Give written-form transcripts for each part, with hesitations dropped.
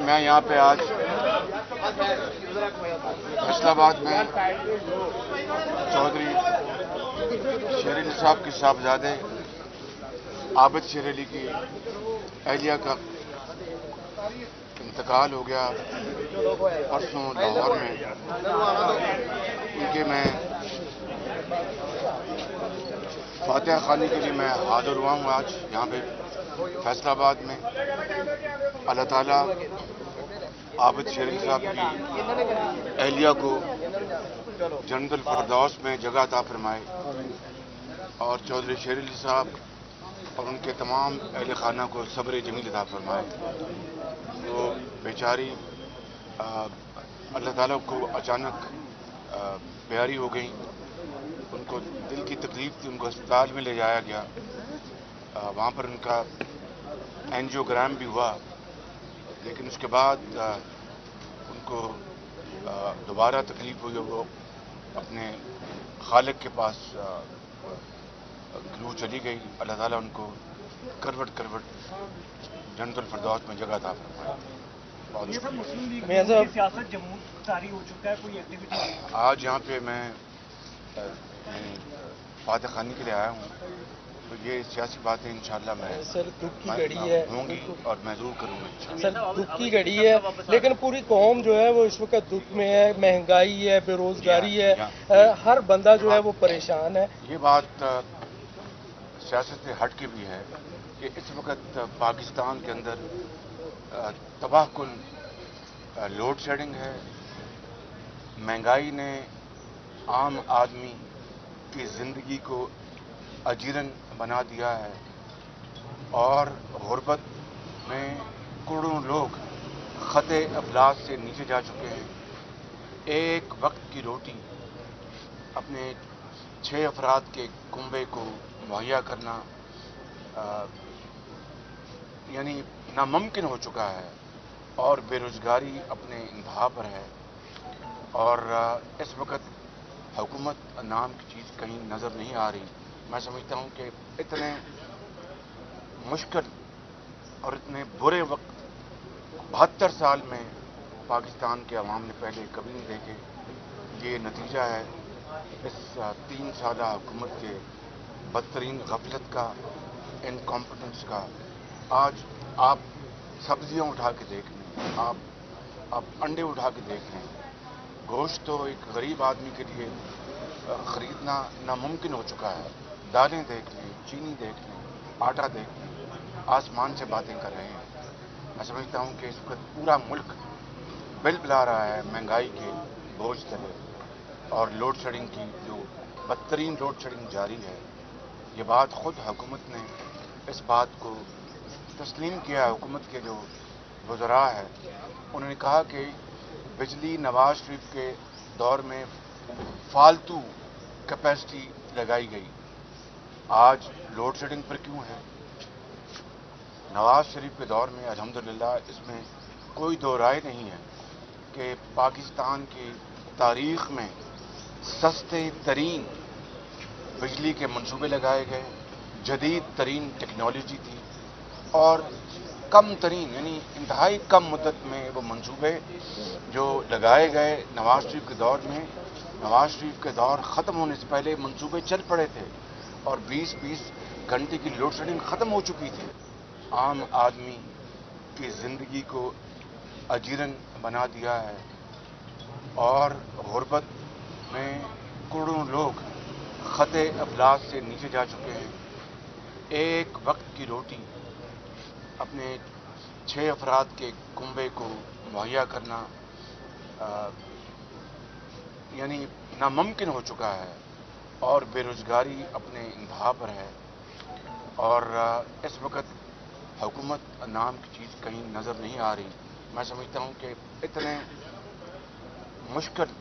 میں یہاں پہ آج فیصل آباد میں چودھری شیر علی صاحب کے صاحبزادے عابد شیر علی کی اہلیہ کا انتقال ہو گیا پرسوں لاہور میں، ان کے میں فاتحہ خوانی کے لیے میں حاضر ہوا ہوں آج یہاں پہ فیصل آباد میں۔ اللہ تعالیٰ عابد شیر علی صاحب کی اہلیہ کو جنت الفردوس میں جگہ عطا فرمائے اور چودھری شیر علی صاحب اور ان کے تمام اہل خانہ کو صبر جمیل عطا فرمائے۔ وہ بیچاری اللہ تعالیٰ کو اچانک بیاری ہو گئیں، ان کو دل کی تکلیف تھی، ان کو اسپتال میں لے جایا گیا، وہاں پر ان کا اینجیوگرام بھی ہوا، لیکن اس کے بعد ان کو دوبارہ تکلیف ہوئی، وہ اپنے خالق کے پاس روح چلی گئی۔ اللہ تعالیٰ ان کو کروٹ جنت الفردوس میں جگہ عطا فرمائے۔ سیاست جموں جاری ہو چکا ہے، کوئی ایکٹیویٹی آج یہاں پہ میں فاتح خوانی کے لیے آیا ہوں، تو یہ سیاسی باتیں انشاءاللہ میں سر دکھ کی گھڑی ہے ہوں گی اور میں ضرور کروں گا۔ سر دکھ کی گھڑی ہے، لیکن پوری قوم جو ہے وہ اس وقت دکھ میں ہے، مہنگائی ہے، بے روزگاری ہے، ہر بندہ جو ہے وہ پریشان ہے۔ یہ بات سیاست سے ہٹ کے بھی ہے کہ اس وقت پاکستان کے اندر تباہ کن لوڈ شیڈنگ ہے، مہنگائی نے عام آدمی کی زندگی کو اجیرن بنا دیا ہے اور غربت میں کروڑوں لوگ خط افلاس سے نیچے جا چکے ہیں۔ ایک وقت کی روٹی اپنے 6 افراد کے کنبے کو مہیا کرنا یعنی ناممکن ہو چکا ہے اور بے روزگاری اپنے انتہا پر ہے، اور اس وقت حکومت نام کی چیز کہیں نظر نہیں آ رہی۔ میں سمجھتا ہوں کہ اتنے مشکل اور اتنے برے وقت 72 سال میں پاکستان کے عوام نے پہلے کبھی نہیں دیکھے۔ یہ نتیجہ ہے اس 3 سالہ حکومت کے بدترین غفلت کا، انکمپٹنس کا۔ آج آپ سبزیاں اٹھا کے دیکھ لیں، آپ انڈے اٹھا کے دیکھ لیں، گوشت تو ایک غریب آدمی کے لیے خریدنا ناممکن ہو چکا ہے۔ دالیں دیکھ لیں، چینی دیکھ لیں، آٹا دیکھ لیں، آسمان سے باتیں کر رہے ہیں۔ میں سمجھتا ہوں کہ اس وقت پورا ملک بل بلا رہا ہے مہنگائی کے بوجھ تلے اور لوڈ شیڈنگ کی جو بدترین لوڈ شیڈنگ جاری ہے۔ یہ بات خود حکومت نے اس بات کو تسلیم کیا۔ حکومت کے جو وزراء ہے انہوں نے کہا کہ بجلی نواز شریف کے دور میں فالتو کیپیسٹی لگائی گئی، آج لوڈ شیڈنگ پر کیوں ہے؟ نواز شریف کے دور میں الحمدللہ اس میں کوئی دو رائے نہیں ہے کہ پاکستان کی تاریخ میں سستے ترین بجلی کے منصوبے لگائے گئے، جدید ترین ٹیکنالوجی تھی اور کم ترین یعنی انتہائی کم مدت میں وہ منصوبے جو لگائے گئے نواز شریف کے دور میں، نواز شریف کے دور ختم ہونے سے پہلے منصوبے چل پڑے تھے اور 20 گھنٹے کی لوڈ شیڈنگ ختم ہو چکی تھی۔ عام آدمی کی زندگی کو اجیرن بنا دیا ہے اور غربت میں کروڑوں لوگ خط افلاس سے نیچے جا چکے ہیں۔ ایک وقت کی روٹی اپنے 6 افراد کے کنبے کو مہیا کرنا یعنی ناممکن ہو چکا ہے اور بے روزگاری اپنے انتہا پر ہے، اور اس وقت حکومت نام کی چیز کہیں نظر نہیں آ رہی۔ میں سمجھتا ہوں کہ اتنے مشکل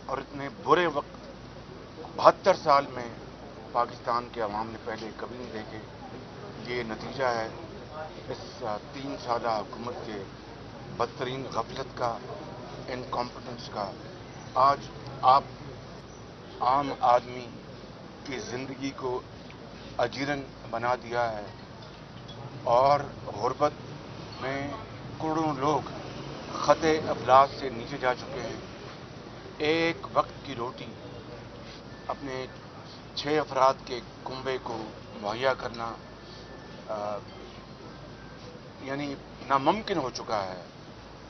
اور اتنے برے وقت 72 سال میں پاکستان کے عوام نے پہلے کبھی نہیں دیکھے۔ یہ نتیجہ ہے اس 3 سالہ حکومت کے بدترین غفلت کا، انکمپٹنس کا۔ آج آپ عام آدمی کی زندگی کو اجیرن بنا دیا ہے اور غربت میں کروڑوں لوگ خط افلاس سے نیچے جا چکے ہیں. ایک وقت کی روٹی اپنے 6 افراد کے کنبے کو مہیا کرنا یعنی ناممکن ہو چکا ہے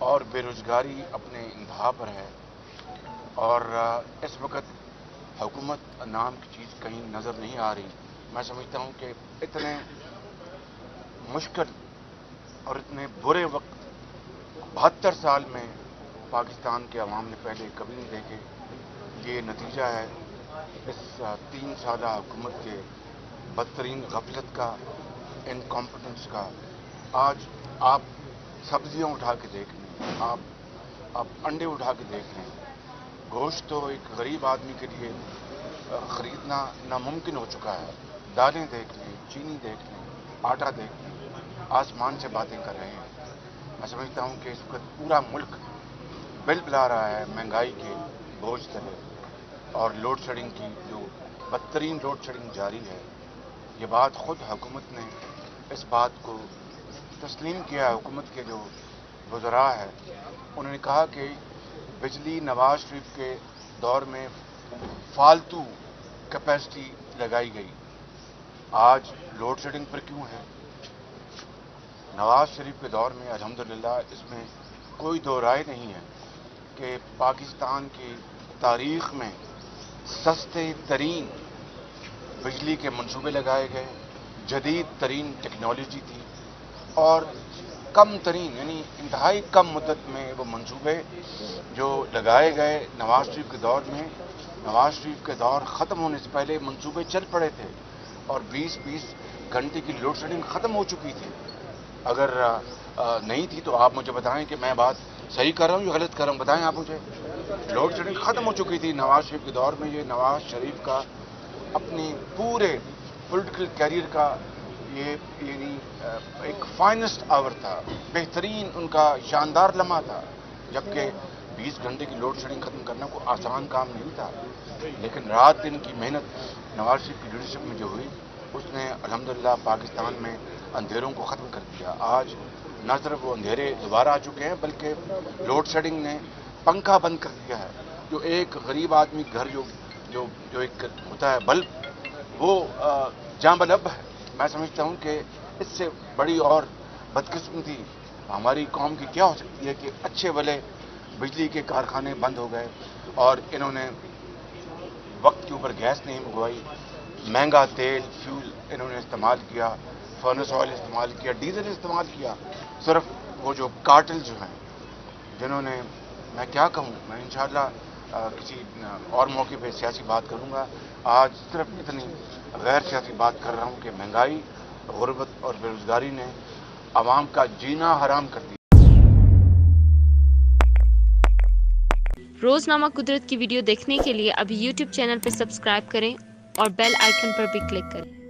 اور بے روزگاری اپنے انتہا پر ہے. اور اس وقت حکومت نام کی چیز کہیں نظر نہیں آ رہی. میں سمجھتا ہوں کہ اتنے مشکل اور اتنے برے وقت 72 سال میں پاکستان کے عوام نے پہلے کبھی نہیں دیکھے. یہ نتیجہ ہے اس 3 سالہ حکومت کے بدترین غفلت کا، انکمپٹنس کا. آج آپ سبزیاں اٹھا کے دیکھ لیں، آپ انڈے اٹھا کے دیکھ لیں. گوشت تو ایک غریب آدمی کے لیے خریدنا ناممکن ہو چکا ہے. دالیں دیکھ لیں، چینی دیکھ لیں، آٹا دیکھ لیں، آسمان سے باتیں کر رہے ہیں. میں سمجھتا ہوں کہ اس وقت پورا ملک بل بلا رہا ہے مہنگائی کے بوجھ تلے اور لوڈ شیڈنگ کی جو بدترین لوڈ شیڈنگ جاری ہے. یہ بات خود حکومت نے اس بات کو تسلیم کیا. حکومت کے جو وزراء ہے انہوں نے کہا کہ بجلی نواز شریف کے دور میں فالتو کیپیسٹی لگائی گئی. آج لوڈ شیڈنگ پر کیوں ہے؟ نواز شریف کے دور میں الحمدللہ اس میں کوئی دو رائے نہیں ہے کہ پاکستان کی تاریخ میں سستے ترین بجلی کے منصوبے لگائے گئے. جدید ترین ٹیکنالوجی تھی اور کم ترین یعنی انتہائی کم مدت میں وہ منصوبے جو لگائے گئے نواز شریف کے دور میں. نواز شریف کے دور ختم ہونے سے پہلے منصوبے چل پڑے تھے اور 20-20 گھنٹے کی لوڈ شیڈنگ ختم ہو چکی تھی. اگر نہیں تھی تو آپ مجھے بتائیں کہ میں بات صحیح کر رہا ہوں یا غلط کر رہا ہوں، بتائیں آپ مجھے. لوڈ شیڈنگ ختم ہو چکی تھی نواز شریف کے دور میں. یہ نواز شریف کا اپنی پورے پولیٹیکل کیریئر کا یہ یعنی ایک فائنسٹ آور تھا، بہترین ان کا شاندار لمحہ تھا. جبکہ 20 گھنٹے کی لوڈ شیڈنگ ختم کرنا کوئی آسان کام نہیں تھا، لیکن رات دن کی محنت نواز شریف کی لیڈرشپ میں جو ہوئی اس نے الحمدللہ پاکستان میں اندھیروں کو ختم کر دیا. آج نہ صرف وہ اندھیرے دوبارہ آ چکے ہیں بلکہ لوڈ شیڈنگ نے پنکھا بند کر دیا ہے. جو ایک غریب آدمی گھر جو ایک ہوتا ہے بلب، وہ جاں بلب ہے. میں سمجھتا ہوں کہ اس سے بڑی اور بدقسمتی ہماری قوم کی کیا ہو سکتی ہے کہ اچھے بھلے بجلی کے کارخانے بند ہو گئے اور انہوں نے وقت کے اوپر گیس نہیں منگوائی، مہنگا تیل فیول انہوں نے استعمال کیا، فرنس آئل استعمال کیا، ڈیزل استعمال کیا. صرف وہ جو کارٹل جو ہیں جنہوں نے، میں کیا کہوں، میں انشاءاللہ کسی اور موقع پہ سیاسی بات کروں گا. آج صرف اتنی غیر سیاسی بات کر رہا ہوں کہ مہنگائی، غربت اور بے روزگاری نے عوام کا جینا حرام کر دیا. روزنامہ قدرت کی ویڈیو دیکھنے کے لیے ابھی یوٹیوب چینل پہ سبسکرائب کریں اور بیل آئیکن پر بھی کلک کریں.